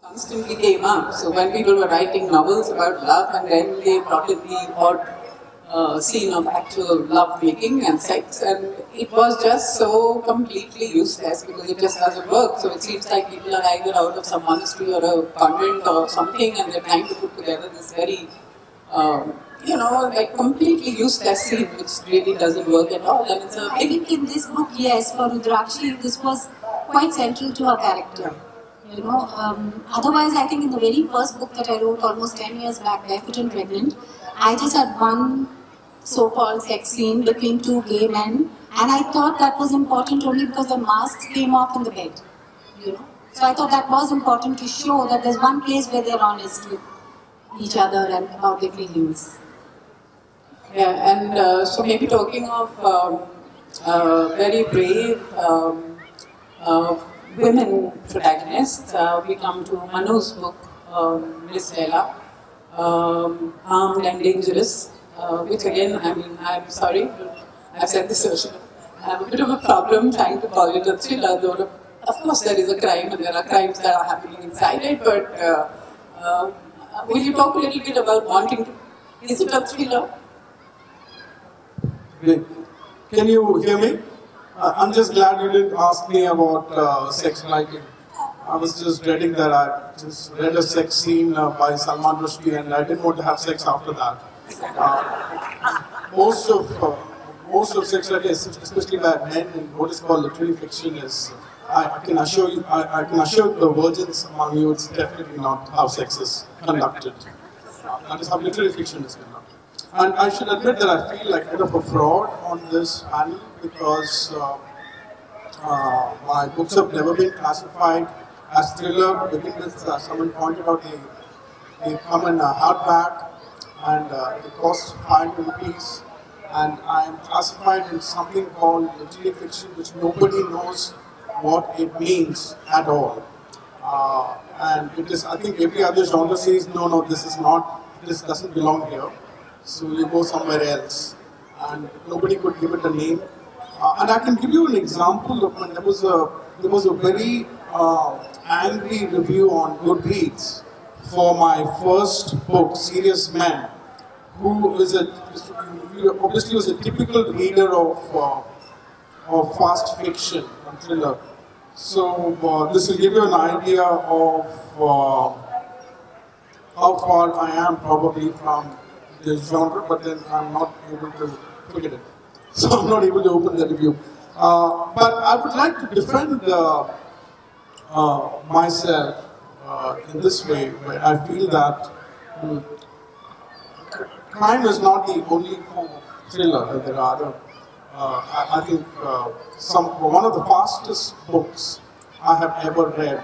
constantly came up. So when people were writing novels about love and then they brought in the odd scene of actual love making and sex, and it was just so completely useless because it just doesn't work. So it seems like people are either out of some monastery or a convent or something and they're trying to put together this very like completely useless scene which really doesn't work at all. And it's a I think in this book, yes, for Rudrakshi, this was quite central to her character. Otherwise, I think in the very first book that I wrote almost 10 years back, Barefoot and Pregnant, I just had one so-called sex scene between two gay men, and I thought that was important only because the masks came off in the bed. So I thought that was important to show that there's one place where they're honest with each other and about their feelings. Yeah, and so maybe talking of very brave women protagonists, we come to Manu's book, Miss Leila, Armed and Dangerous, which again, I'm sorry, I've said this earlier. I have a bit of a problem trying to call it a thriller, though of course there is a crime and there are crimes that are happening inside it, but will you talk a little bit about wanting to, is it a thriller? Great. Can you hear me? I'm just glad you didn't ask me about sex writing. I was just dreading that. I just read a sex scene by Salman Rushdie and I didn't want to have sex after that. Most of sex writing, especially by men in what is called literary fiction, is I can assure the virgins among you, it's definitely not how sex is conducted. That is how literary fiction is conducted. And I should admit that I feel like a bit of a fraud on this panel because my books have never been classified as thriller. To begin with, someone pointed out they come in a hardback and they cost 500 rupees. And I am classified in something called literary fiction, which nobody knows what it means at all. And it is, I think every other genre says, no, this doesn't belong here. So you go somewhere else, and nobody could give it a name. And I can give you an example of when there was a very angry review on Goodreads for my first book, Serious Men, who obviously was a typical reader of fast fiction and thriller. So this will give you an idea of how far I am probably from this genre, but then I'm not able to forget it. So I'm not able to open the review. But I would like to defend myself in this way, where I feel that crime is not the only form of thriller. There are other. I think one of the fastest books I have ever read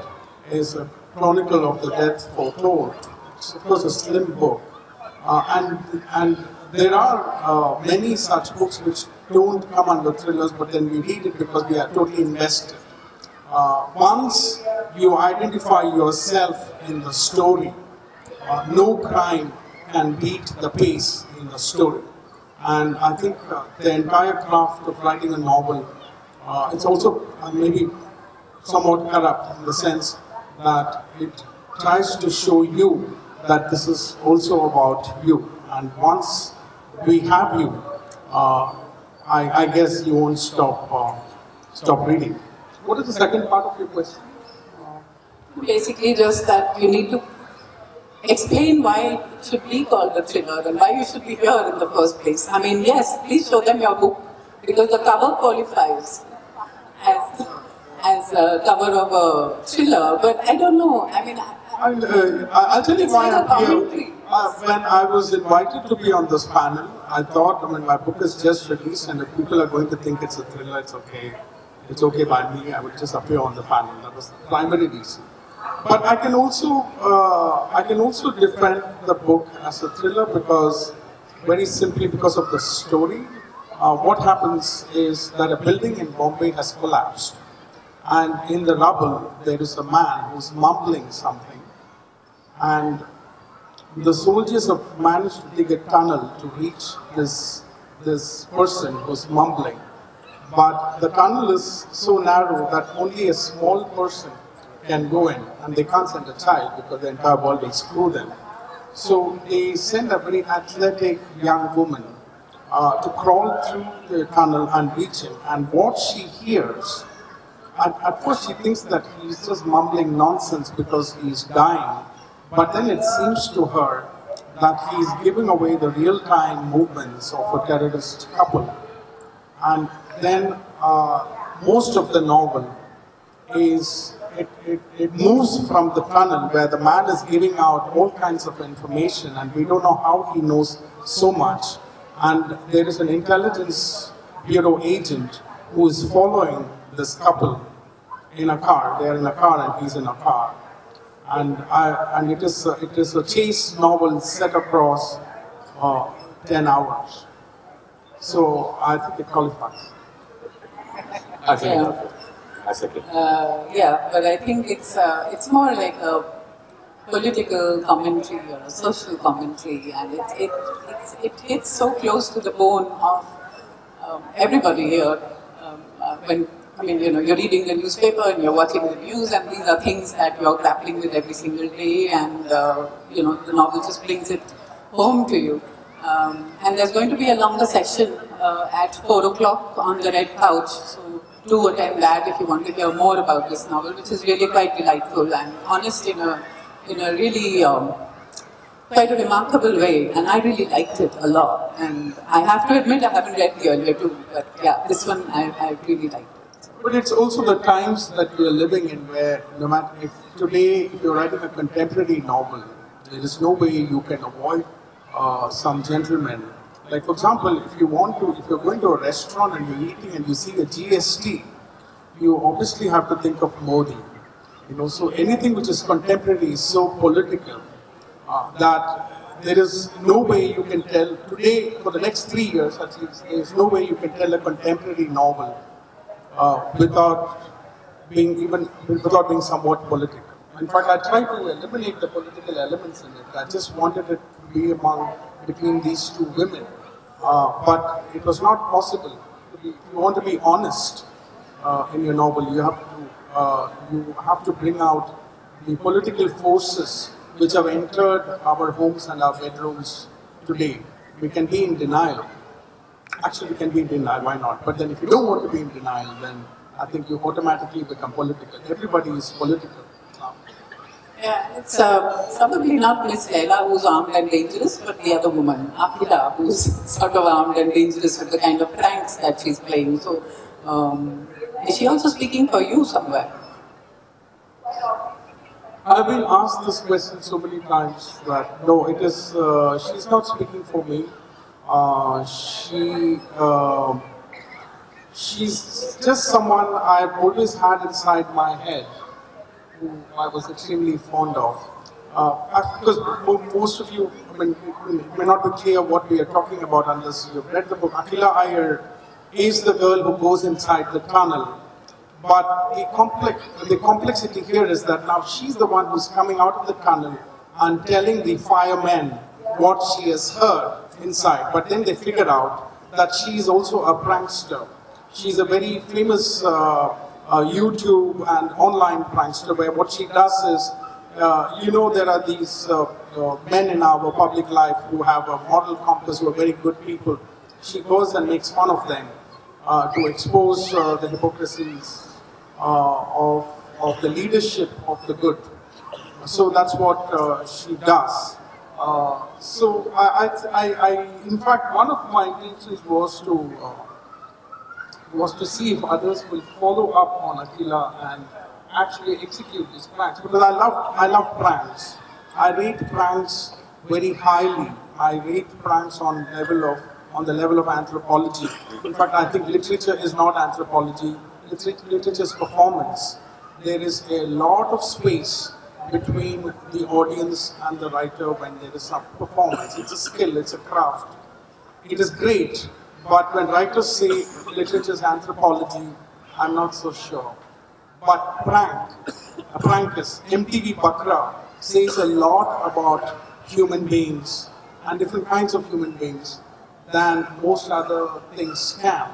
is a Chronicle of the Death Foretold. It's of course a slim book. And there are many such books which don't come under thrillers, but then we read it because we are totally invested. Once you identify yourself in the story, no crime can beat the pace in the story. And I think the entire craft of writing a novel, it's also maybe somewhat corrupt in the sense that it tries to show you that this is also about you. And once we have you, I guess you won't stop reading. What is the second part of your question? Basically just that you need to explain why it should be called a thriller and why you should be here in the first place. I mean, yes, please show them your book because the cover qualifies as a cover of a thriller, but I don't know. I mean, I'll tell you why I'm here. When I was invited to be on this panel, I thought, my book is just released and if people are going to think it's a thriller, it's okay. It's okay by me, I would just appear on the panel. That was the primary reason. But I can also defend the book as a thriller because, very simply because of the story. What happens is that a building in Bombay has collapsed. And in the rubble, there is a man who's mumbling something. And the soldiers have managed to dig a tunnel to reach this person who's mumbling. But the tunnel is so narrow that only a small person can go in, and they can't send a child because the entire world will screw them. So they send a very athletic young woman to crawl through the tunnel and reach him. And what she hears, at first she thinks that he's just mumbling nonsense because he's dying, but then it seems to her that he's giving away the real-time movements of a terrorist couple. And then most of the novel is, it moves from the tunnel where the man is giving out all kinds of information and we don't know how he knows so much. And there is an intelligence bureau agent who is following this couple in a car. They are in a car and he's in a car. And it is a chase novel set across 10 hours. So I think it qualifies. Yeah, but I think it's more like a political commentary or a social commentary, and it hits so close to the bone of everybody here. You're reading the newspaper and you're watching the news, and these are things that you're grappling with every single day, and the novel just brings it home to you. And there's going to be a longer session at 4 o'clock on the red couch, so do attend that if you want to hear more about this novel, which is really quite delightful and honest in a really quite a remarkable way, and I really liked it a lot. And I have to admit I haven't read the earlier two, but yeah, this one I really liked it. But it's also the times that we are living in where no matter if you're writing a contemporary novel, there is no way you can avoid some gentlemen. Like for example, if you're going to a restaurant and you're eating and you see a GST, you obviously have to think of Modi. So anything which is contemporary is so political that there is no way you can tell today, for the next 3 years at least, there is no way you can tell a contemporary novel without being somewhat political. In fact, I tried to eliminate the political elements in it. I just wanted it to be between these two women. But it was not possible. If you want to be honest in your novel, you have to bring out the political forces which have entered our homes and our bedrooms today. We can be in denial. Actually, we can be in denial, why not? But then if you don't want to be in denial, then I think you automatically become political. Everybody is political. Yeah, it's probably not Miss Leila who's armed and dangerous, but the other woman, Akila, who's sort of armed and dangerous with the kind of pranks that she's playing. So, is she also speaking for you somewhere? I've been asked this question so many times that no, it is. She's not speaking for me. She's just someone I've always had inside my head, who I was extremely fond of. Because most of you may not be clear what we are talking about unless you've read the book. Akila Iyer is the girl who goes inside the tunnel. But the complexity here is that now she's the one who's coming out of the tunnel and telling the firemen what she has heard inside. But then they figure out that she is also a prankster. She's a very famous YouTube and online prankster, where what she does is, there are these men in our public life who have a moral compass, who are very good people. She goes and makes fun of them to expose the hypocrisies of the leadership of the good. So that's what she does. So in fact, one of my intentions was to see if others will follow up on Akila and actually execute these pranks. Because I love pranks. I rate pranks very highly. I rate pranks on the level of anthropology. In fact, I think literature is not anthropology. Literature is performance. There is a lot of space between the audience and the writer when there is some performance. It's a skill, it's a craft. It is great, but when writers say literature is anthropology, I'm not so sure. But a prankist, MTV Bakra, says a lot about human beings and different kinds of human beings than most other things can.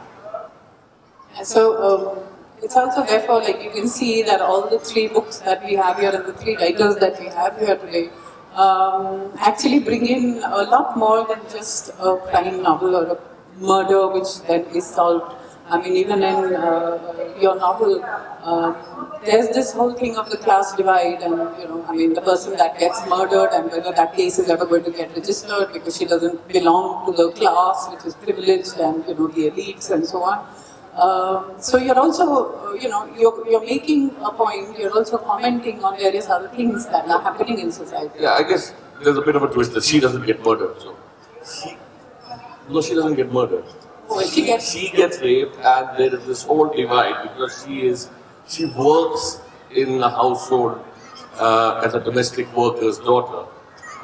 So, it's also therefore, like you can see that all the three books that we have here and the three writers that we have here today actually bring in a lot more than just a crime novel or a murder which then is solved. I mean, even in your novel, there's this whole thing of the class divide, and I mean, the person that gets murdered and whether that case is ever going to get registered because she doesn't belong to the class which is privileged and the elites and so on. So you're also, you're making a point. You're also commenting on various other things that are happening in society. Yeah, I guess there's a bit of a twist that she doesn't get murdered. So, she doesn't get murdered. She gets raped, and there is this whole divide because she works in a household as a domestic worker's daughter,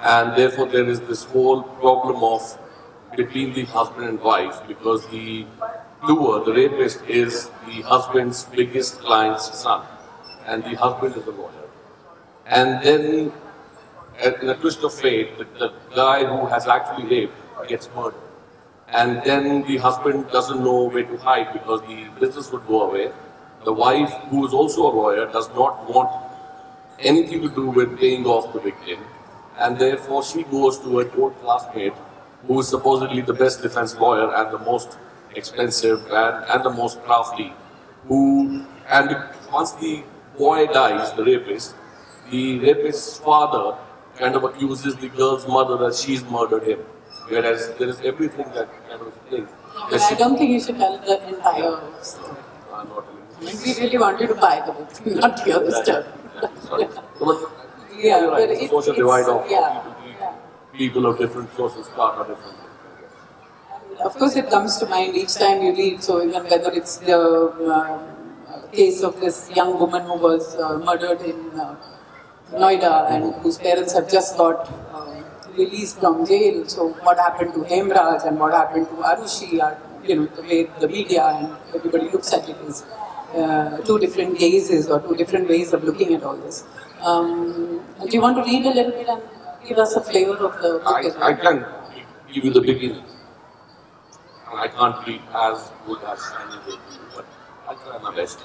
and therefore there is this whole problem of between the husband and wife because the doer, the rapist, is the husband's biggest client's son, and the husband is a lawyer. And then, in a twist of fate, the guy who has actually raped gets murdered. And then the husband doesn't know where to hide because the business would go away. The wife, who is also a lawyer, does not want anything to do with paying off the victim. And therefore she goes to her old classmate, who is supposedly the best defense lawyer and the most expensive and the most crafty. And once the boy dies, the rapist's father kind of accuses the girl's mother that she's murdered him. Whereas there is everything that kind of thing. But I don't think you should tell the entire story. We really want you to buy the book, not hear the story. Sorry. But, yeah, you're right. It's a social divide of people of different sources start on different. Of course, it comes to mind each time you read. So even whether it's the case of this young woman who was murdered in Noida and whose parents had just got released from jail. So what happened to Hemraj and what happened to Arushi, the way the media and everybody looks at it is two different gazes or two different ways of looking at all this. Do you want to read a little bit and give us a flavor of the book as well? I can give you the beginning. I can't read as good as Shinie will do, but I'll try my best.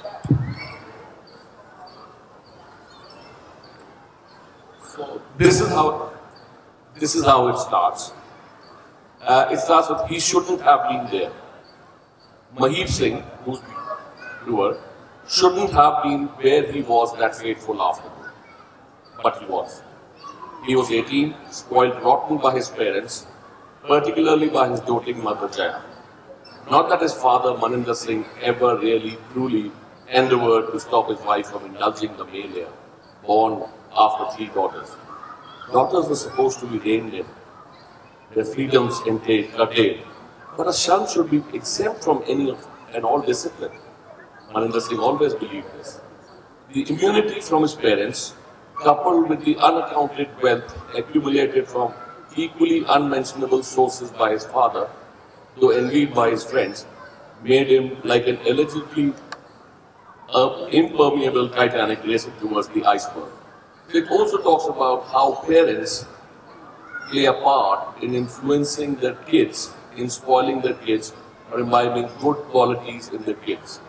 So this is how it starts. It starts with, he shouldn't have been there. Mahib Singh, who's the doer, shouldn't have been where he was that fateful afternoon. But he was. He was 18, spoiled rotten by his parents, particularly by his doting mother Jaya. Not that his father Maninder Singh ever really, truly endeavoured to stop his wife from indulging the male heir, born after 3 daughters. Daughters were supposed to be reined in, their freedoms curtailed. But a son should be exempt from any and all discipline. Maninder Singh always believed this. The immunity from his parents, coupled with the unaccounted wealth accumulated from equally unmentionable sources by his father, though envied by his friends, made him like an allegedly impermeable Titanic racing towards the iceberg. It also talks about how parents play a part in influencing their kids, in spoiling their kids, or imbibing good qualities in their kids.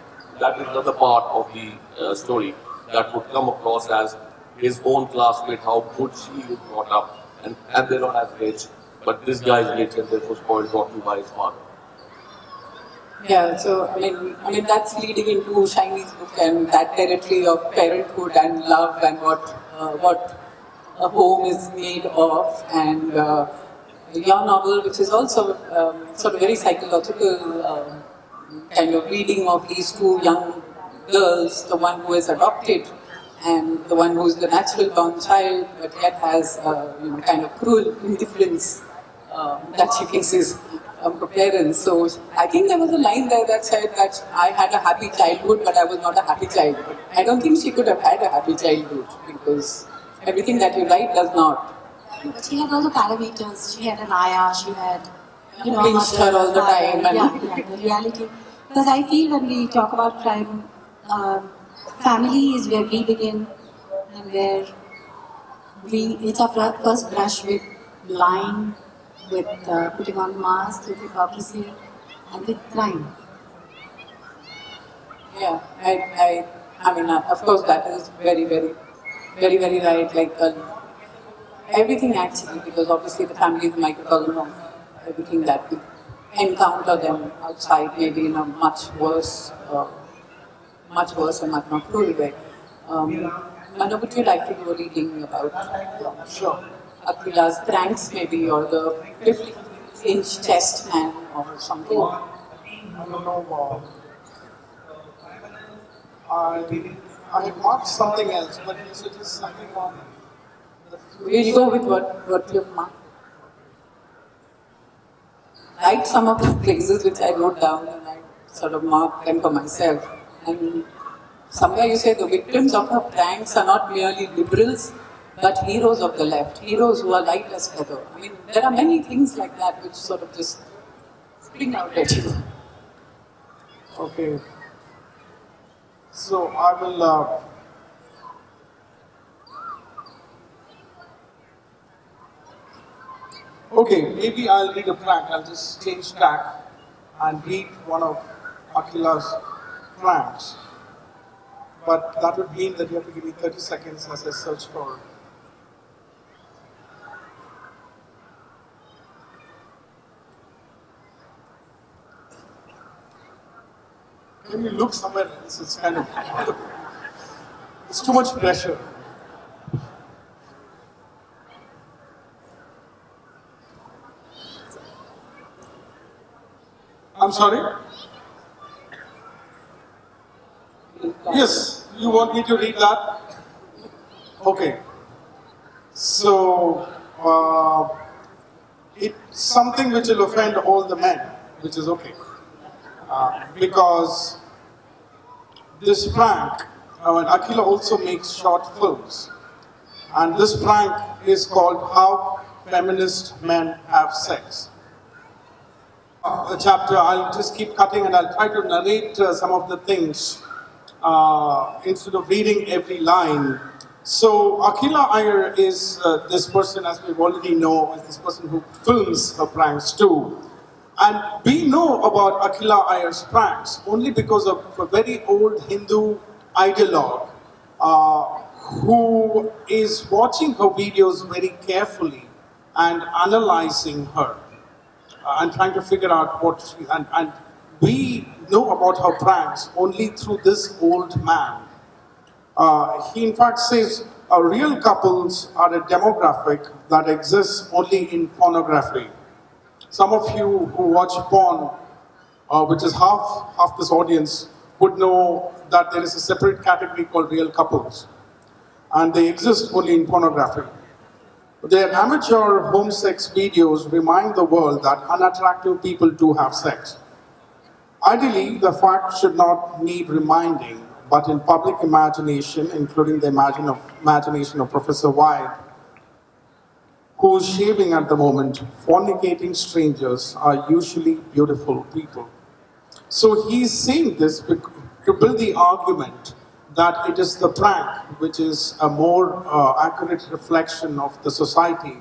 That is another part of the story that would come across as his own classmate, how good she is brought up, and they're not as rich, but this guy is rich and therefore spoiled rotten by his father. Yeah, so I mean that's leading into Shinie's book and that territory of parenthood and love and what a home is made of, and your novel, which is also sort of very psychological kind of reading of these two young girls, the one who is adopted and the one who is the natural born child, but yet has kind of cruel indifference that she faces from her parents. So I think there was a line there that said that I had a happy childhood, but I was not a happy child. But I don't think she could have had a happy childhood because everything that you write does not. But she had all the parameters. She had an ayah, she had, pinched her all the time. And the reality. Because I feel when we talk about crime, family is where we begin and where it's our first brush with lying, with putting on masks, with hypocrisy, and with crime. Yeah, I mean, of course, that is very, very right. Like everything actually, because obviously the family is a microcosm of everything that we encounter them outside, maybe in a much worse and much more cruel way. Manu, would you like to do a reading about Sure. Aquila's pranks, maybe, or the 50-inch chest man, or something? I don't know. I had marked something else, but you suggest something on. We'll go with what you've marked. Write some of the places which I wrote down and I sort of marked them for myself. And somewhere you say the victims of her pranks are not merely liberals, but heroes of the left, heroes who are light as feather. I mean, there are many things like that which sort of just spring out at you. Okay. So I will. Okay, maybe I'll read a prank. I'll just change track and read one of Aquila's pranks. But that would mean that you have to give me 30 seconds as I search for. Can you look somewhere else? It's kind of. It's too much pressure. I'm sorry? Yes, you want me to read that? Okay. So, it's something which will offend all the men, which is okay. Because this prank, Aquila also makes short films. And this prank is called How Feminist Men Have Sex. The chapter, I'll just keep cutting and I'll try to narrate some of the things instead of reading every line. So Aquila Iyer is this person, as we already know, is this person who films her pranks too. And we know about Aquila Iyer's pranks only because of a very old Hindu ideologue who is watching her videos very carefully and analyzing her. And trying to figure out what she, and we know about her pranks only through this old man. He in fact says real couples are a demographic that exists only in pornography. Some of you who watch porn, which is half this audience, would know that there is a separate category called real couples. And they exist only in pornography. Their amateur home sex videos remind the world that unattractive people do have sex. Ideally, the fact should not need reminding, but in public imagination, including the imagination of Professor White, who is shaving at the moment, fornicating strangers are usually beautiful people. So he's saying this to build the argument that it is the prank which is a more accurate reflection of the society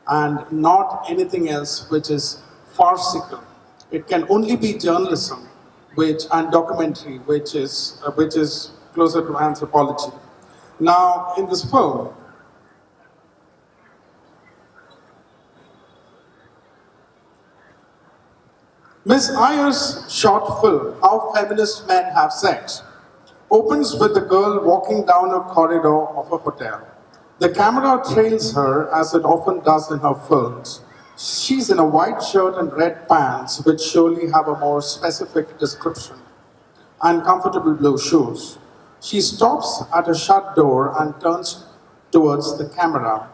and not anything else which is farcical. It can only be journalism and documentary which is closer to anthropology. Now, in this film, Miss Iyer's short film, How Feminist Men Have Sex, opens with the girl walking down a corridor of a hotel. The camera trails her, as it often does in her films. She's in a white shirt and red pants, which surely have a more specific description, and comfortable blue shoes. She stops at a shut door and turns towards the camera,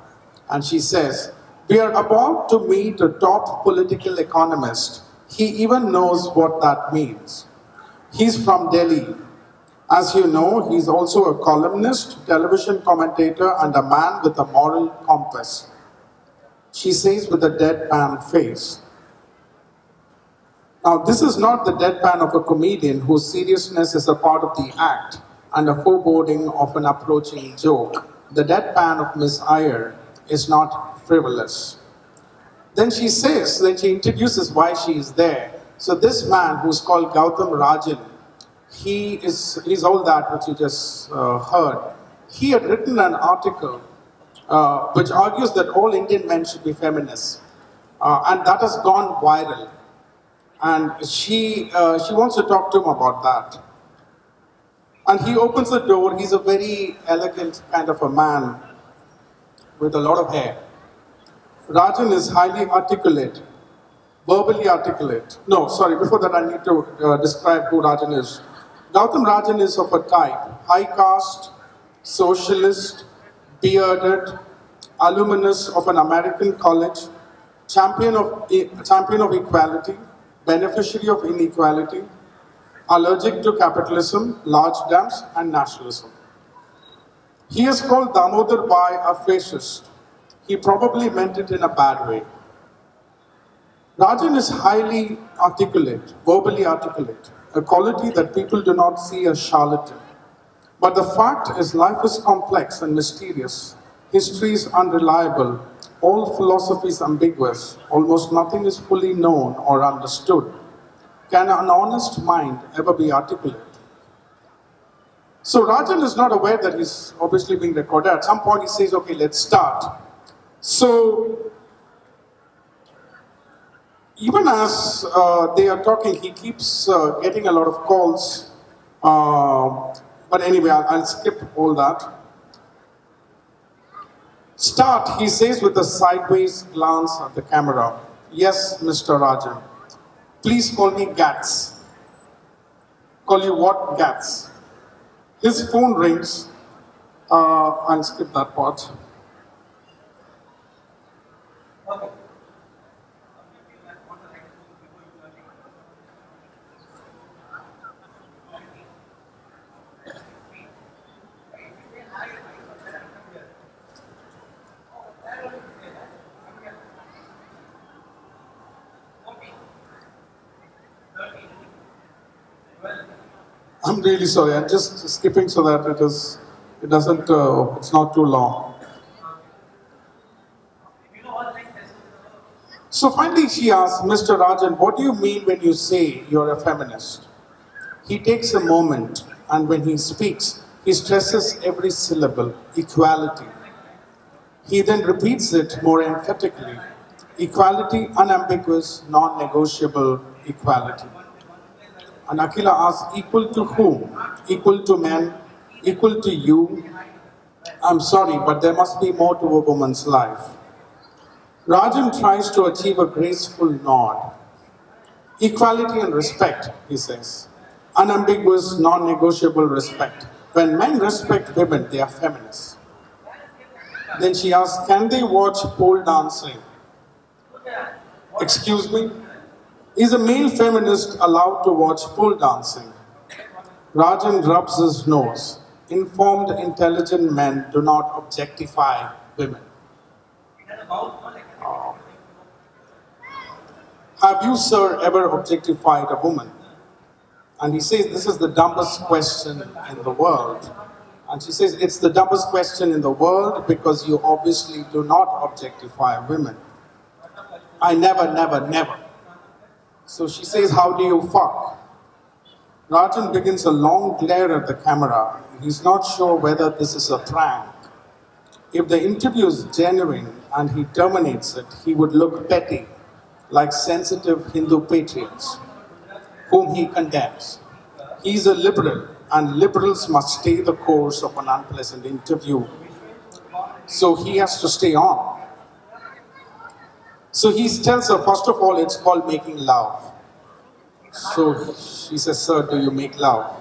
and she says, "We are about to meet a top political economist. He even knows what that means. He's from Delhi. As you know, he's also a columnist, television commentator, and a man with a moral compass," she says with a deadpan face. Now, this is not the deadpan of a comedian whose seriousness is a part of the act and a foreboding of an approaching joke. The deadpan of Miss Iyer is not frivolous. Then she introduces why she is there. So this man, who's called Gautam Rajan, he's all that which you just heard. He had written an article which argues that all Indian men should be feminists. And that has gone viral. And she wants to talk to him about that. And he opens the door. He's a very elegant kind of a man with a lot of hair. Rajan is highly articulate, verbally articulate. No, sorry, before that I need to describe who Rajan is. Gautam Rajan is of a type, high caste, socialist, bearded, alumnus of an American college, champion of equality, beneficiary of inequality, allergic to capitalism, large dams, and nationalism. He is called Damodar by a fascist. He probably meant it in a bad way. Rajan is highly articulate, verbally articulate, a quality that people do not see as charlatan. But the fact is, life is complex and mysterious. History is unreliable. All philosophy is ambiguous. Almost nothing is fully known or understood. Can an honest mind ever be articulate? So Rajan is not aware that he's obviously being recorded. At some point he says, okay, let's start. So, even as they are talking, he keeps getting a lot of calls. But anyway, I'll skip all that. Start, he says with a sideways glance at the camera. Yes, Mr. Rajan. Please call me Gats. Call you what? Gats. His phone rings. I'll skip that part. I'm really sorry. I'm just skipping so that it's not too long. So finally she asks, Mr. Rajan, what do you mean when you say you're a feminist? He takes a moment, and when he speaks, he stresses every syllable, equality. He then repeats it more emphatically. Equality, unambiguous, non-negotiable equality. And Akhila asks, equal to whom? Equal to men? Equal to you? I'm sorry, but there must be more to a woman's life. Rajan tries to achieve a graceful nod. Equality and respect, he says. Unambiguous, non-negotiable respect. When men respect women, they are feminists. Then she asks, can they watch pole dancing? Excuse me? Is a male feminist allowed to watch pole dancing? Rajan rubs his nose. Informed, intelligent men do not objectify women. Have you, sir, ever objectified a woman? And he says, this is the dumbest question in the world. And she says, it's the dumbest question in the world because you obviously do not objectify women. I never, never, never. So she says, how do you fuck? Rajan begins a long glare at the camera. He's not sure whether this is a prank. If the interview is genuine and he terminates it, he would look petty, like sensitive Hindu patriots, whom he condemns. He's a liberal, and liberals must stay the course of an unpleasant interview. So he has to stay on. So he tells her, first of all, it's called making love. So she says, sir, do you make love?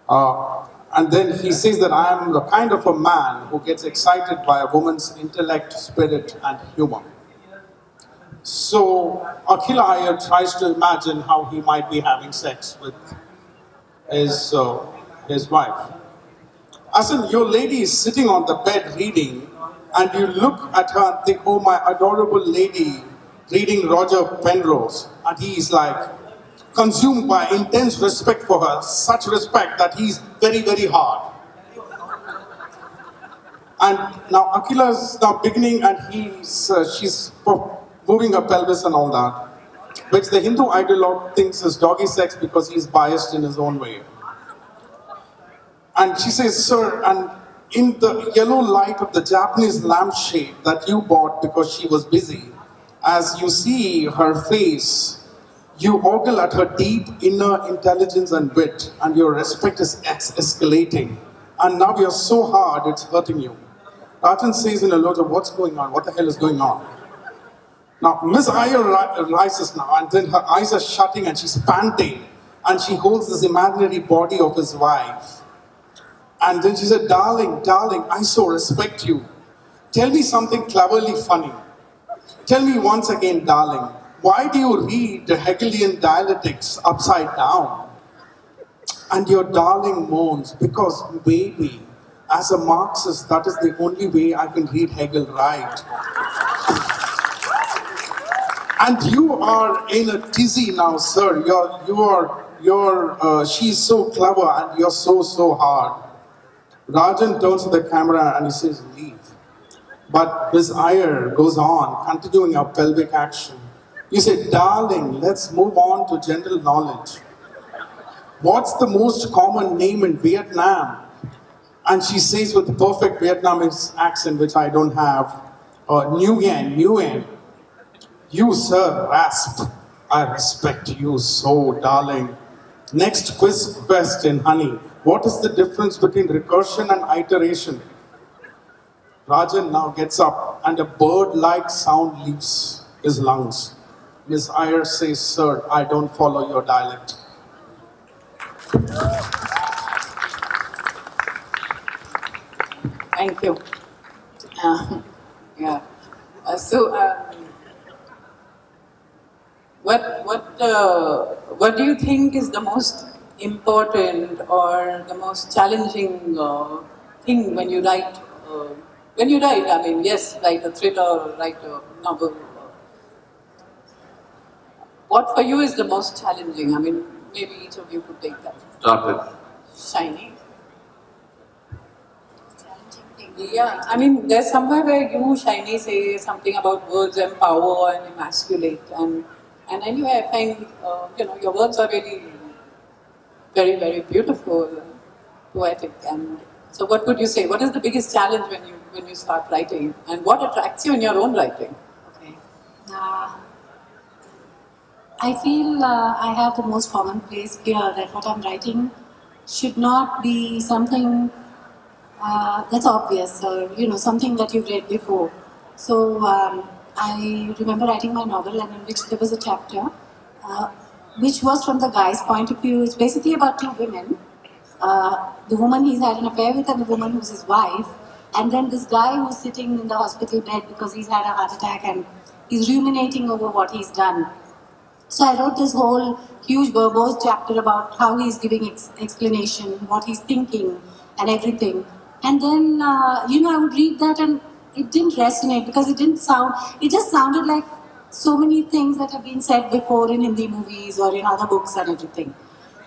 And then he says that I am the kind of a man who gets excited by a woman's intellect, spirit, and humor. So Akhila Iyer tries to imagine how he might be having sex with his wife. As in, your lady is sitting on the bed reading, and you look at her and think, oh, my adorable lady reading Roger Penrose. And he is like consumed by intense respect for her, such respect that he's very, very hard. And now Akhila is now beginning, and she's moving her pelvis and all that. which the Hindu ideologue thinks is doggy sex because he's biased in his own way. And she says, sir, and in the yellow light of the Japanese lampshade that you bought because she was busy, as you see her face, you ogle at her deep inner intelligence and wit, and your respect is escalating. And now you're so hard, it's hurting you. Rajan says in a low tone, what's going on? What the hell is going on? Now, Miss Iyer rises now, and then her eyes are shutting, and she's panting, and she holds this imaginary body of his wife. And then she said, darling, darling, I so respect you. Tell me something cleverly funny. Tell me once again, darling, why do you read the Hegelian dialectics upside down? And your darling moans, because baby, as a Marxist, that is the only way I can read Hegel right. And you are in a tizzy now, sir. She's so clever and you're so hard. Rajan turns to the camera and he says, leave. But Miss Iyer goes on, continuing her pelvic action. You say, darling, let's move on to general knowledge. What's the most common name in Vietnam? And she says with the perfect Vietnamese accent, which I don't have, Nguyen. You, sir, rasped. I respect you so, darling. Next quiz question, honey. What is the difference between recursion and iteration? Rajan now gets up and a bird-like sound leaves his lungs. Miss Iyer says, sir, I don't follow your dialect. Thank you. Yeah. What do you think is the most important or the most challenging thing when you write? I mean, yes, write a thriller or write a novel. What for you is the most challenging? I mean, maybe each of you could take that. Start with Shinie. Yeah, I mean, there's somewhere where you, Shinie, say something about words empower and emasculate, and anyway, I find your words are really very, very beautiful, poetic. And so, what would you say? What is the biggest challenge when you start writing, and what attracts you in your own writing? Okay. I feel I have the most commonplace fear that what I'm writing should not be something that's obvious or something that you've read before. So I remember writing my novel, and in which there was a chapter which was from the guy's point of view. It's basically about two women. The woman he's had an affair with and the woman who's his wife, and then this guy who's sitting in the hospital bed because he's had a heart attack and he's ruminating over what he's done. So I wrote this whole huge verbose chapter about how he's giving explanation, what he's thinking and everything. And then, I would read that and it didn't resonate because it just sounded like so many things that have been said before in Hindi movies or in other books and everything.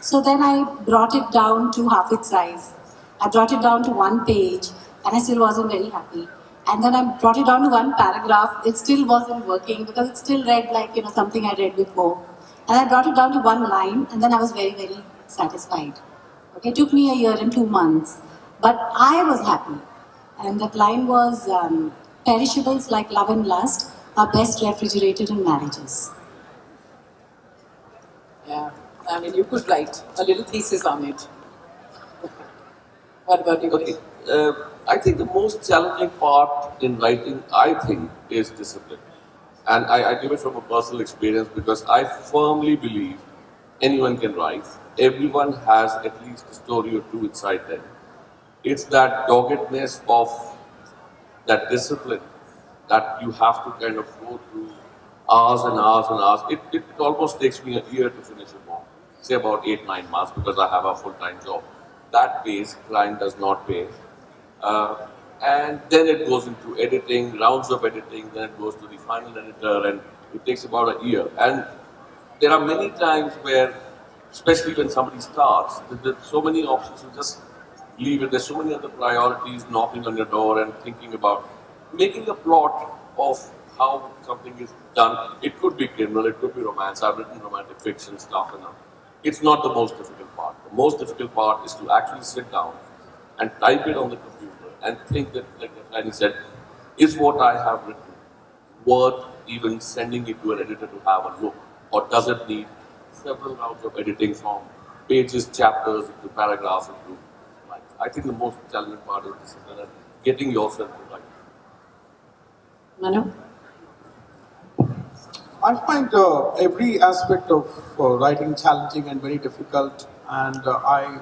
So then I brought it down to half its size. I brought it down to one page and I still wasn't very happy. And then I brought it down to one paragraph. It still wasn't working because it still read like, something I read before. And I brought it down to one line and then I was very, very satisfied. Okay, it took me a year and 2 months. But I was happy. And that line was, perishables like love and lust are best refrigerated in marriages. Yeah, I mean, you could write a little thesis on it. What about you? okay. I think the most challenging part in writing, is discipline. And I give it from a personal experience because I firmly believe anyone can write. Everyone has at least a story or two inside them. It's that doggedness of that discipline that you have to kind of go through hours and hours and hours. It almost takes me a year to finish a book, say about 8-9 months because I have a full-time job. That pays, client does not pay. And then it goes into editing, rounds of editing, then it goes to the final editor, and it takes about a year. And there are many times where, especially when somebody starts, there's so many options to just leave it. There's so many other priorities knocking on your door and thinking about making a plot of how something is done. It could be criminal, it could be romance. I've written romantic fiction stuff enough. It's not the most difficult part. The most difficult part is to actually sit down and type it on the computer and think that, like Annie said, is what I have written worth even sending it to an editor to have a look? Or does it need several rounds of editing from pages, chapters, into paragraphs, into lines? I think the most challenging part is discipline and getting yourself to write. Manu? I find every aspect of writing challenging and very difficult, and I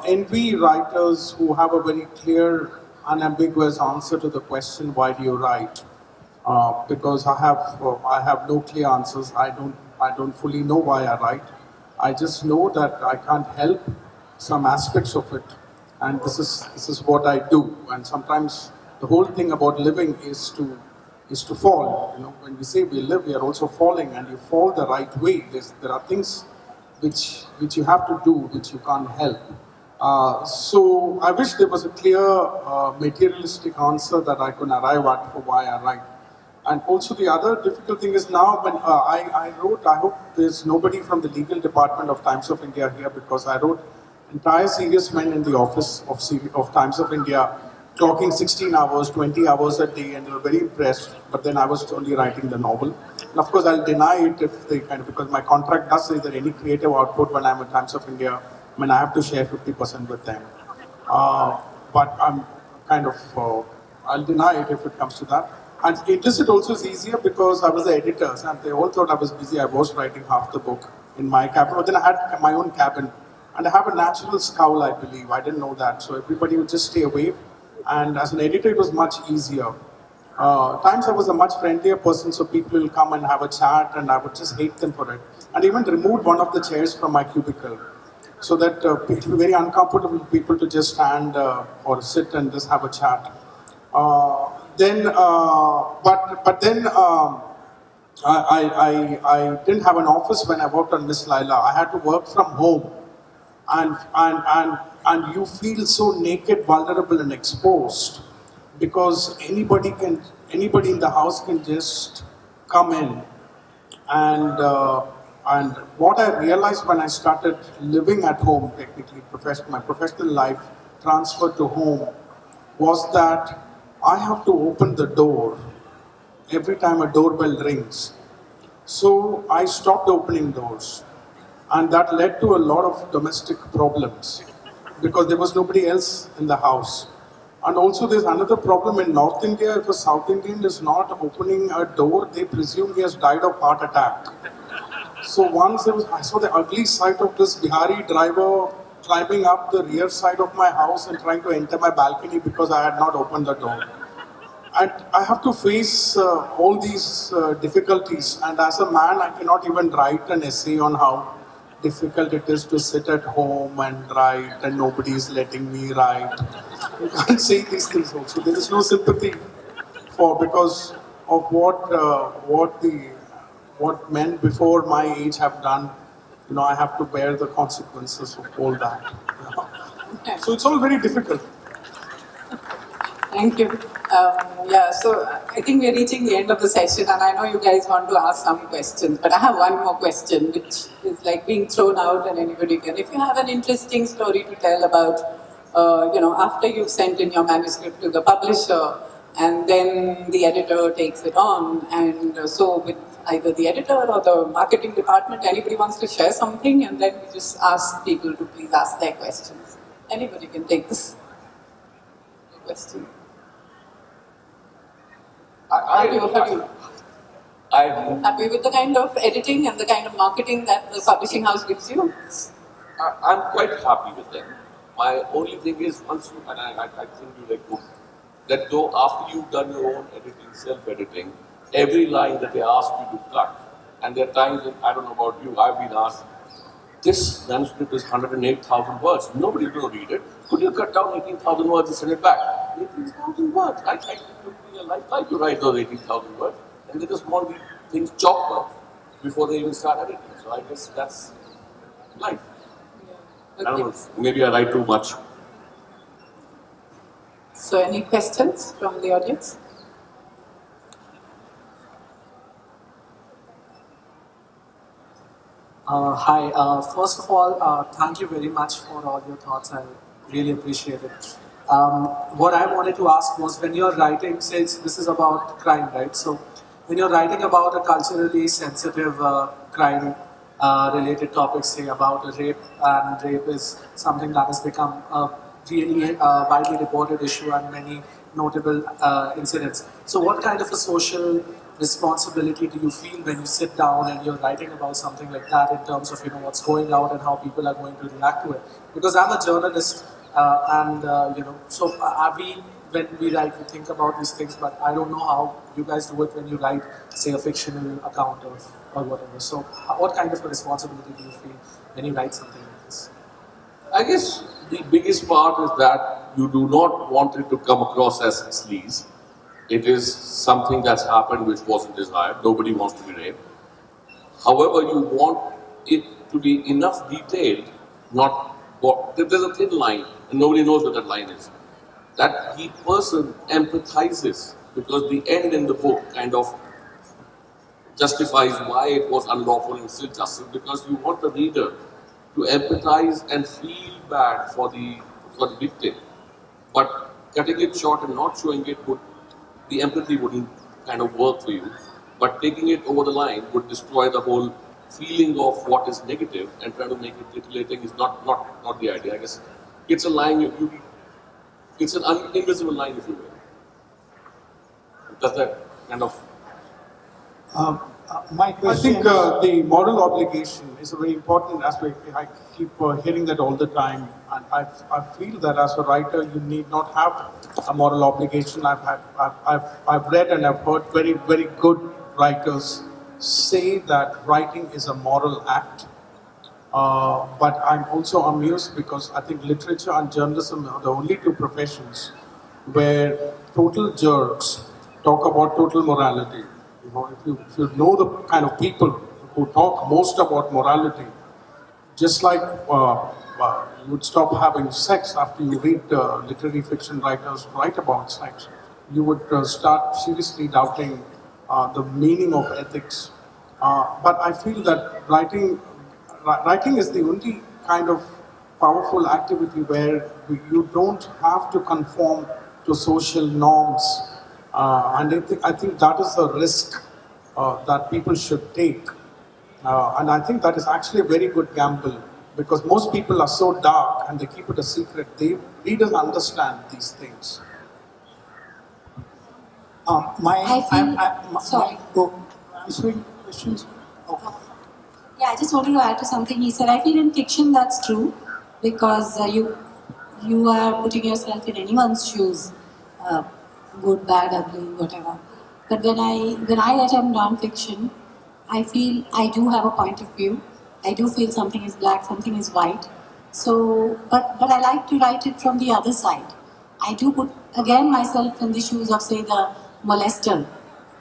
envy writers who have a very clear, unambiguous answer to the question, "Why do you write?" Because I have no clear answers. I don't fully know why I write. I just know that I can't help some aspects of it, and this is what I do. And sometimes the whole thing about living is to fall. You know, when we say we live, we are also falling, and you fall the right way. There are things which you have to do, which you can't help. So I wish there was a clear materialistic answer that I could arrive at for why I write. And also the other difficult thing is now when I wrote, I hope there's nobody from the legal department of Times of India here, because I wrote entire serious men in the office of Times of India, clocking 16 hours, 20 hours a day, and they were very impressed. But then I was only writing the novel. And of course, I'll deny it if they because my contract does say that any creative output when I'm at Times of India, I mean, I have to share 50% with them. But I'm kind of, I'll deny it if it comes to that. And implicit also is easier because I was the editor, and they all thought I was busy. I was writing half the book in my cabin, but then I had my own cabin. And I have a natural scowl, I believe. I didn't know that. So everybody would just stay away. And as an editor, it was much easier. Times I was a much friendlier person, so people will come and have a chat, and I would just hate them for it. And even removed one of the chairs from my cubicle, so that it would be very uncomfortable for people to just stand or sit and just have a chat. But then I didn't have an office when I worked on Miss Laila. I had to work from home, and you feel so naked, vulnerable, and exposed because anybody in the house can just come in. And what I realized when I started living at home, technically, my professional life transferred to home, was that I have to open the door every time a doorbell rings. So I stopped opening doors. And that led to a lot of domestic problems because there was nobody else in the house. And also there's another problem in North India. If a South Indian is not opening a door, they presume he has died of heart attack. So once I saw the ugly sight of this Bihari driver climbing up the rear side of my house and trying to enter my balcony because I had not opened the door. And I have to face all these difficulties. And as a man, I cannot even write an essay on how difficult it is to sit at home and write, and nobody is letting me write. You can't say these things also. There is no sympathy because of what men before my age have done. You know, I have to bear the consequences of all that. Okay. So it's all very difficult. Thank you. So I think we're reaching the end of the session, and I know you guys want to ask some questions, but I have one more question, which is like being thrown out, and anybody can. If you have an interesting story to tell about, after you've sent in your manuscript to the publisher, and then the editor takes it on, and so with either the editor or the marketing department, anybody wants to share something, and then we just ask people to please ask their questions. Anybody can take this question. I'm happy with the kind of editing and the kind of marketing that the publishing house gives you? I'm quite happy with them. My only thing is, once you, and I think you like book, that though after you've done your own editing, self-editing, every line that they ask you to cut, and there are times that, I don't know about you, I've been asked, this manuscript is 108,000 words, nobody's going to read it. Could you cut down 18,000 words and send it back? 18,000 words. I think a lifetime to write those 18,000 words, and they just want these things chopped up before they even start editing. So I guess that's life. Yeah. Okay. I don't know, maybe I write too much. So any questions from the audience? Hi. First of all, thank you very much for all your thoughts. I really appreciate it. What I wanted to ask was, when you're writing, say this is about crime, right? So when you're writing about a culturally sensitive crime related topic, say about a rape, and rape is something that has become a really widely reported issue and many notable incidents. So what kind of a social responsibility do you feel when you sit down and you're writing about something like that, in terms of what's going out and how people are going to react to it? Because I'm a journalist, so when we write, we think about these things, but I don't know how you guys do it when you write, say, a fictional account or whatever. So what kind of a responsibility do you feel when you write something like this? I guess the biggest part is that you do not want it to come across as sleaze. It is something that's happened which wasn't desired. Nobody wants to be raped. However, you want it to be enough detailed, not what. There's a thin line, and nobody knows what that line is. That the person empathizes, because the end in the book kind of justifies why it was unlawful and still justice, because you want the reader to empathize and feel bad for the victim. But cutting it short and not showing it the empathy wouldn't kind of work for you. But taking it over the line would destroy the whole feeling of what is negative, and trying to make it titillating is not the idea. I guess it's a line it's an invisible line, if you will. Does that kind of? My question. I think the moral obligation is a very important aspect. I keep hearing that all the time, and I feel that as a writer, you need not have a moral obligation. I've read and I've heard very, very good writers say that writing is a moral act. But I'm also amused because I think literature and journalism are the only two professions where total jerks talk about total morality. If you know the kind of people who talk most about morality, just like you would stop having sex after you read literary fiction writers write about sex, you would start seriously doubting the meaning of ethics. But I feel that writing is the only kind of powerful activity where you don't have to conform to social norms. And I think that is the risk that people should take. And I think that is actually a very good gamble, because most people are so dark and they keep it a secret. Readers understand these things. Answering questions? Okay. Yeah, I just wanted to add to something he said. I feel in fiction that's true, because you are putting yourself in anyone's shoes, good, bad, ugly, whatever. But when I write non-fiction, I feel I do have a point of view. I do feel something is black, something is white. So, but I like to write it from the other side. I do put again myself in the shoes of, say, the molester,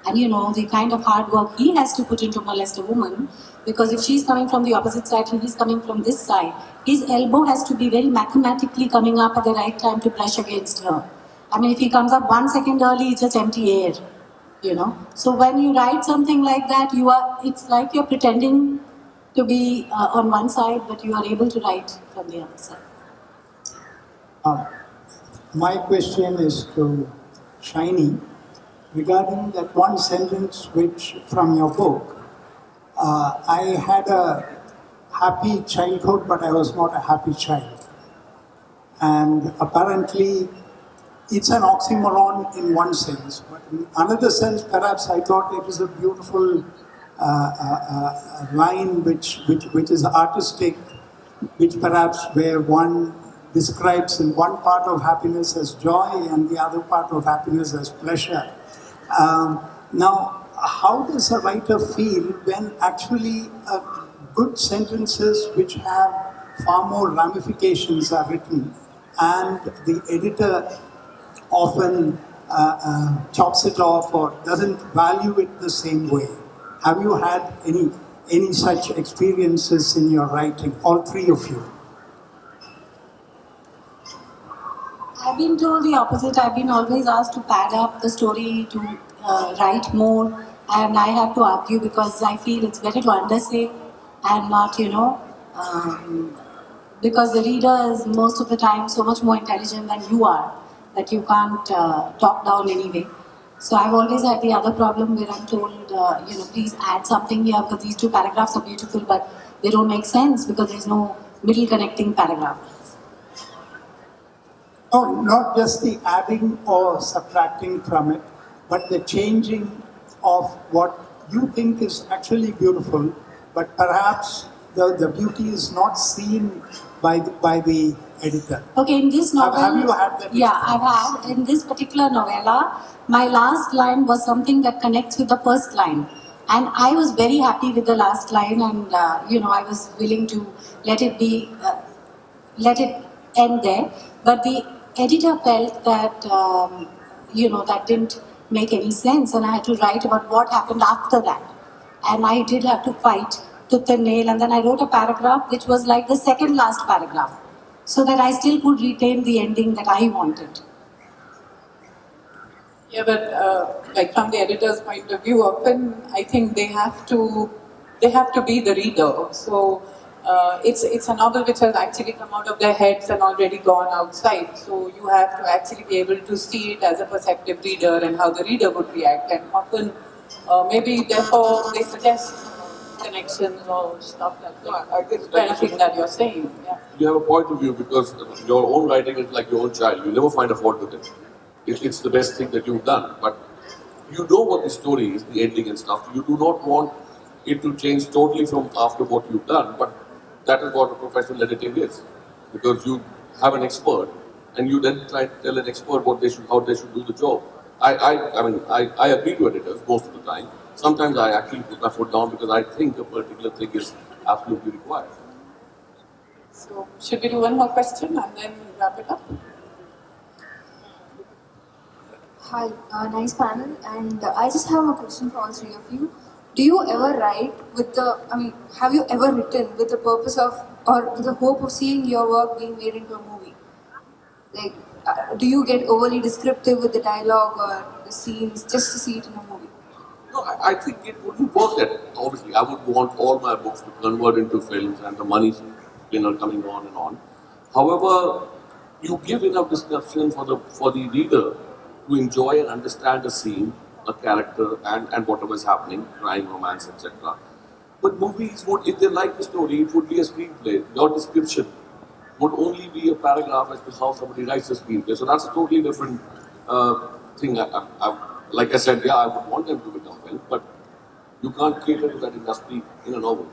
and the kind of hard work he has to put into molest a woman, because if she's coming from the opposite side and he's coming from this side, his elbow has to be very mathematically coming up at the right time to brush against her. I mean, if he comes up 1 second early, it's just empty air, So when you write something like that, it's like you're pretending to be on one side, but you are able to write from the other side. My question is to Shinie regarding that one sentence which from your book. I had a happy childhood, but I was not a happy child. And apparently, it's an oxymoron in one sense, but in another sense, perhaps I thought it was a beautiful line which is artistic, which perhaps where one describes in one part of happiness as joy and the other part of happiness as pleasure. Now, how does a writer feel when actually good sentences which have far more ramifications are written, and the editor often chops it off or doesn't value it the same way? Have you had any such experiences in your writing, all three of you? I've been told the opposite. I've been always asked to pad up the story, to write more, and I have to argue, because I feel it's better to undersay and not, because the reader is most of the time so much more intelligent than you are, that you can't talk down anyway. So I've always had the other problem where I'm told, please add something here because these two paragraphs are beautiful, but they don't make sense because there's no middle connecting paragraph. No, not just the adding or subtracting from it, but the changing of what you think is actually beautiful, but perhaps the beauty is not seen by the editor. Okay, in this novel, have you had that? Yeah, I've had. In this particular novella, my last line was something that connects with the first line. And I was very happy with the last line, and I was willing to let it end there. But the editor felt that that didn't make any sense, and I had to write about what happened after that. And I did have to fight tooth and nail, and then I wrote a paragraph which was like the second last paragraph, so that I still could retain the ending that I wanted. Yeah, but like from the editor's point of view, often I think they have to be the reader. So it's a novel which has actually come out of their heads and already gone outside. So you have to actually be able to see it as a perceptive reader and how the reader would react. And often, maybe therefore they suggest connections or stuff like that. I guess kind of thing that you're saying. Yeah. You have a point of view because your own writing is like your own child. You never find a fault with it. It's the best thing that you've done. But you know what the story is, the ending and stuff. You do not want it to change totally from after what you've done. But that is what a professional editing is. Because you have an expert and you then try to tell an expert how they should do the job. I agree to editors most of the time. Sometimes I actually put my foot down because I think a particular thing is absolutely required. So should we do one more question and then wrap it up? Hi, nice panel, and I just have a question for all three of you. Do you ever write have you ever written with the purpose of, or with the hope of seeing your work being made into a movie? Like, do you get overly descriptive with the dialogue or the scenes just to see it in a movie? No, I think it wouldn't work that. Obviously, I would want all my books to convert into films and the money's coming on and on. However, you give enough description for the reader to enjoy and understand a scene, a character, and whatever is happening, crime, romance, etc. But movies would, if they like the story, it would be a screenplay. Your description would only be a paragraph as to how somebody writes a screenplay. So that's a totally different thing. Like I said, yeah, I would want them to become film, but you can't cater to that industry in a novel.